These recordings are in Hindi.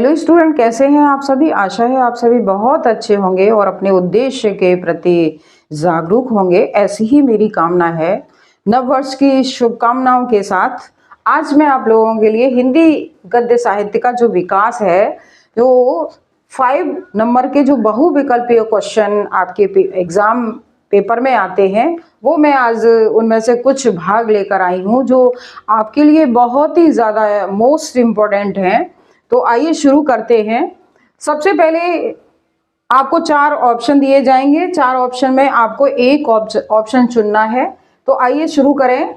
हेलो स्टूडेंट, कैसे हैं आप सभी। आशा है आप सभी बहुत अच्छे होंगे और अपने उद्देश्य के प्रति जागरूक होंगे, ऐसी ही मेरी कामना है। नव वर्ष की शुभकामनाओं के साथ आज मैं आप लोगों के लिए हिंदी गद्य साहित्य का जो विकास है, जो 5 नंबर के जो बहुविकल्पीय क्वेश्चन आपके एग्जाम पेपर में आते हैं, वो मैं आज उनमें से कुछ भाग लेकर आई हूँ जो आपके लिए बहुत ही ज़्यादा मोस्ट इम्पोर्टेंट हैं। तो आइए शुरू करते हैं। सबसे पहले आपको 4 ऑप्शन दिए जाएंगे। 4 ऑप्शन में आपको एक ऑप्शन चुनना है। तो आइए शुरू करें।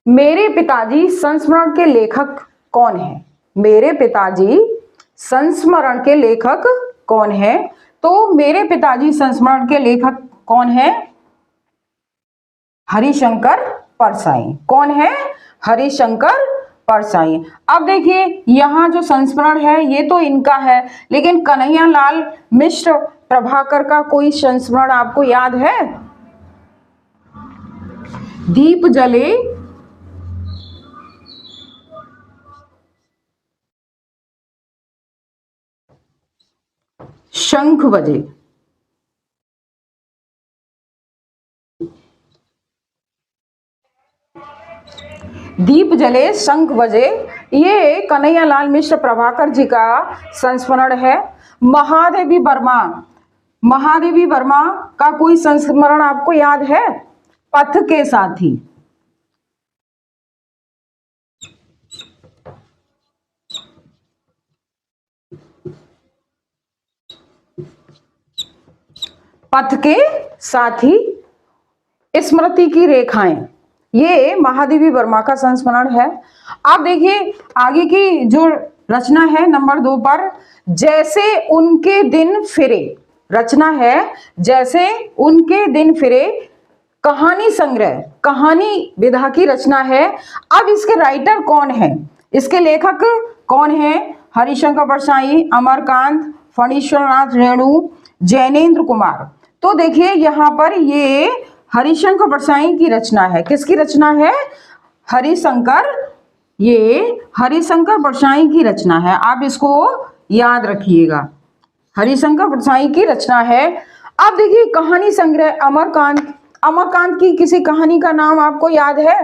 मेरे पिताजी संस्मरण के लेखक कौन है? मेरे पिताजी संस्मरण के लेखक कौन है? तो मेरे पिताजी संस्मरण के लेखक कौन है? हरिशंकर परसाई। कौन है? हरिशंकर परसाई। अब देखिए, यहां जो संस्मरण है ये तो इनका है, लेकिन कन्हैयालाल मिश्र प्रभाकर का कोई संस्मरण आपको याद है? दीप जले शंख बजे। दीप जले शंख बजे, ये कन्हैयालाल मिश्र प्रभाकर जी का संस्मरण है। महादेवी वर्मा, महादेवी वर्मा का कोई संस्मरण आपको याद है? पथ के साथी। पथ के साथी, स्मृति की रेखाएं, ये महादेवी वर्मा का संस्मरण है। आप देखिए आगे की जो रचना है नंबर 2 पर, जैसे उनके दिन फिरे। रचना है जैसे उनके दिन फिरे, कहानी संग्रह, कहानी विधा की रचना है। अब इसके राइटर कौन है, इसके लेखक कौन है? हरिशंकर परसाई, अमरकांत, फणीश्वरनाथ रेणु, जैनेन्द्र कुमार। तो देखिए यहां पर ये हरिशंकर परसाई की रचना है। किसकी रचना है? हरिशंकर, ये हरिशंकर परसाई की रचना है। आप इसको याद रखिएगा, हरिशंकर परसाई की रचना है। अब देखिए कहानी संग्रह अमरकांत, अमरकांत की किसी कहानी का नाम आपको याद है?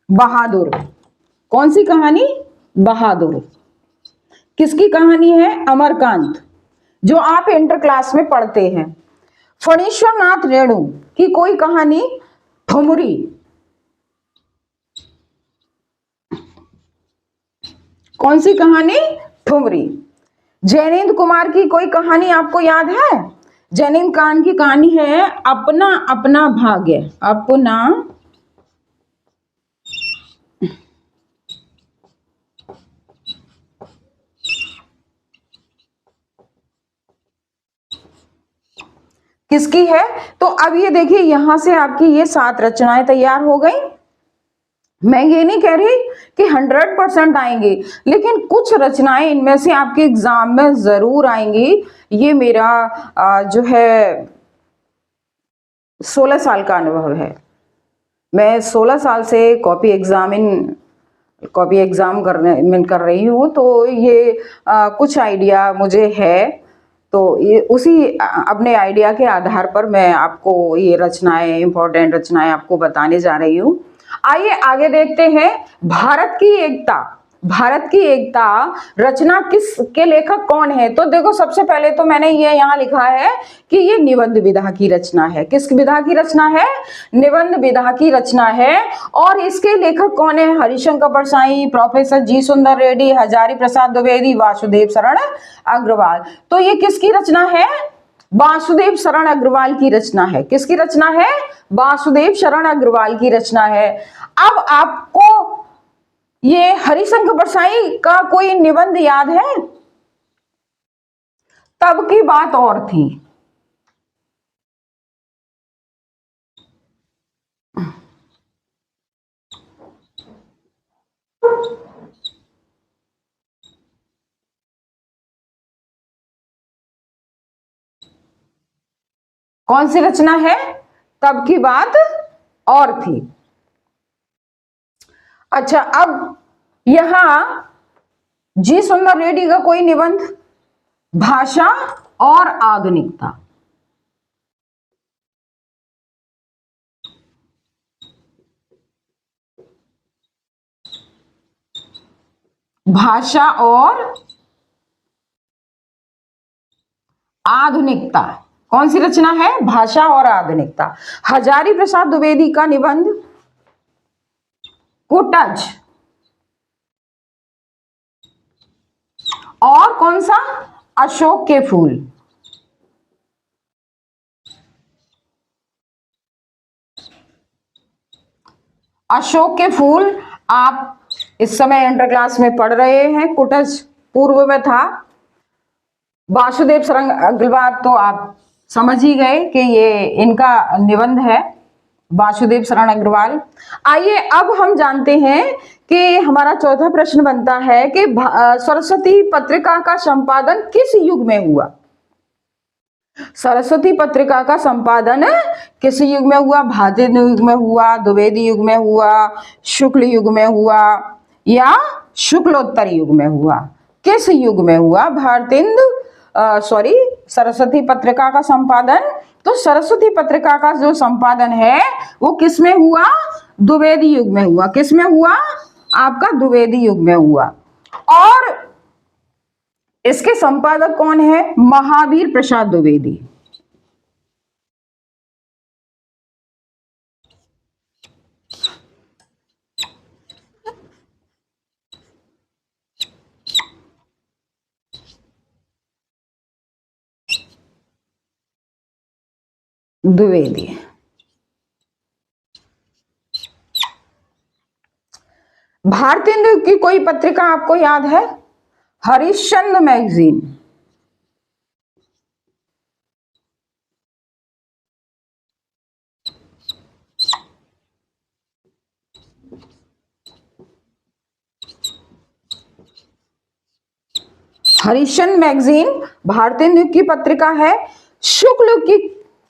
बहादुर। कौन सी कहानी? बहादुर। किसकी कहानी है? अमरकांत, जो आप इंटर क्लास में पढ़ते हैं। फणीश्वरनाथ रेणु की कोई कहानी? ठुमरी। कौन सी कहानी? ठुमरी। जैनेन्द्र कुमार की कोई कहानी आपको याद है? जैनेन्द्र कान की कहानी है अपना अपना भाग्य। अपना किसकी है? तो अब ये देखिए यहां से आपकी ये 7 रचनाएं तैयार हो गई। मैं ये नहीं कह रही कि 100% आएंगी, लेकिन कुछ रचनाएं इनमें से आपके एग्जाम में जरूर आएंगी। ये मेरा जो है 16 साल का अनुभव है। मैं 16 साल से कॉपी एग्जाम कर रही हूँ, तो ये कुछ आइडिया मुझे है। तो ये उसी अपने आइडिया के आधार पर मैं आपको ये रचनाएं, इंपॉर्टेंट रचनाएं आपको बताने जा रही हूँ। आइए आगे देखते हैं। भारत की एकता, भारत की एकता रचना किस के लेखक कौन है? तो देखो सबसे पहले तो मैंने ये यहाँ लिखा है कि ये निबंध विधा की रचना है। किस विधा की रचना है? निबंध विधा की रचना है। और इसके लेखक कौन है? हरिशंकर परसाई, प्रोफेसर जी सुंदर रेड्डी, हजारी प्रसाद द्विवेदी, वासुदेव शरण अग्रवाल। तो ये किसकी रचना है? वासुदेव शरण अग्रवाल की रचना है। किसकी रचना है? वासुदेव शरण अग्रवाल की रचना है। अब आपको ये हरिशंकर परसाई का कोई निबंध याद है? तब की बात और थी। कौन सी रचना है? तब की बात और थी। अच्छा, अब यहां जी सुंदर रेड्डी का कोई निबंध। भाषा और आधुनिकता। भाषा और आधुनिकता कौन सी रचना है? भाषा और आधुनिकता। हजारी प्रसाद द्विवेदी का निबंध कुटज। और कौन सा? अशोक के फूल। अशोक के फूल आप इस समय इंटर क्लास में पढ़ रहे हैं। कुटज पूर्व में था। वासुदेव सरंग अग्रवाल तो आप समझ ही गए कि ये इनका निबंध है, वासुदेव शरण अग्रवाल। आइए अब हम जानते हैं कि हमारा चौथा प्रश्न बनता है कि सरस्वती पत्रिका का संपादन किस युग में हुआ? सरस्वती पत्रिका का संपादन किस युग में हुआ? भारतीय युग में हुआ, द्विवेदी युग में हुआ, शुक्ल युग में हुआ या शुक्लोत्तर युग में हुआ? किस युग में हुआ सरस्वती पत्रिका का संपादन? तो सरस्वती पत्रिका का जो संपादन है वो किस में हुआ? द्विवेदी युग में हुआ। किस में हुआ? आपका द्विवेदी युग में हुआ। और इसके संपादक कौन है? महावीर प्रसाद द्विवेदी। द्विवेदी। भारतीय की कोई पत्रिका आपको याद है? हरिश्चंद्र मैगजीन। हरिश्चंद्र मैगजीन भारतीय युग की पत्रिका है। शुक्ल युग की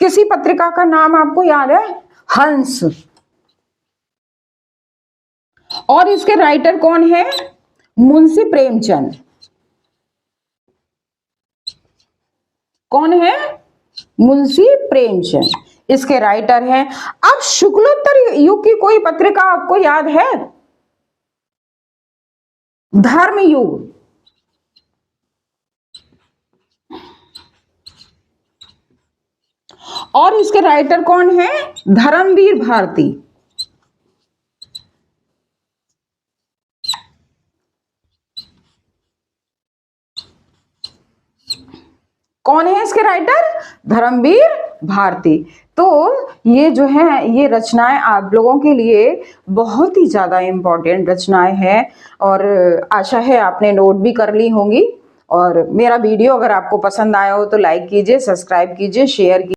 किसी पत्रिका का नाम आपको याद है? हंस। और इसके राइटर कौन है? मुंशी प्रेमचंद। कौन है? मुंशी प्रेमचंद इसके राइटर हैं। अब शुक्लोत्तर युग की कोई पत्रिका आपको याद है? धर्मयुग। और इसके राइटर कौन है? धर्मवीर भारती। कौन है इसके राइटर? धर्मवीर भारती। तो ये जो है ये रचनाएं आप लोगों के लिए बहुत ही ज़्यादा इम्पोर्टेंट रचनाएं हैं और आशा है आपने नोट भी कर ली होंगी। और मेरा वीडियो अगर आपको पसंद आया हो तो लाइक कीजिए, सब्सक्राइब कीजिए, शेयर कीजिए।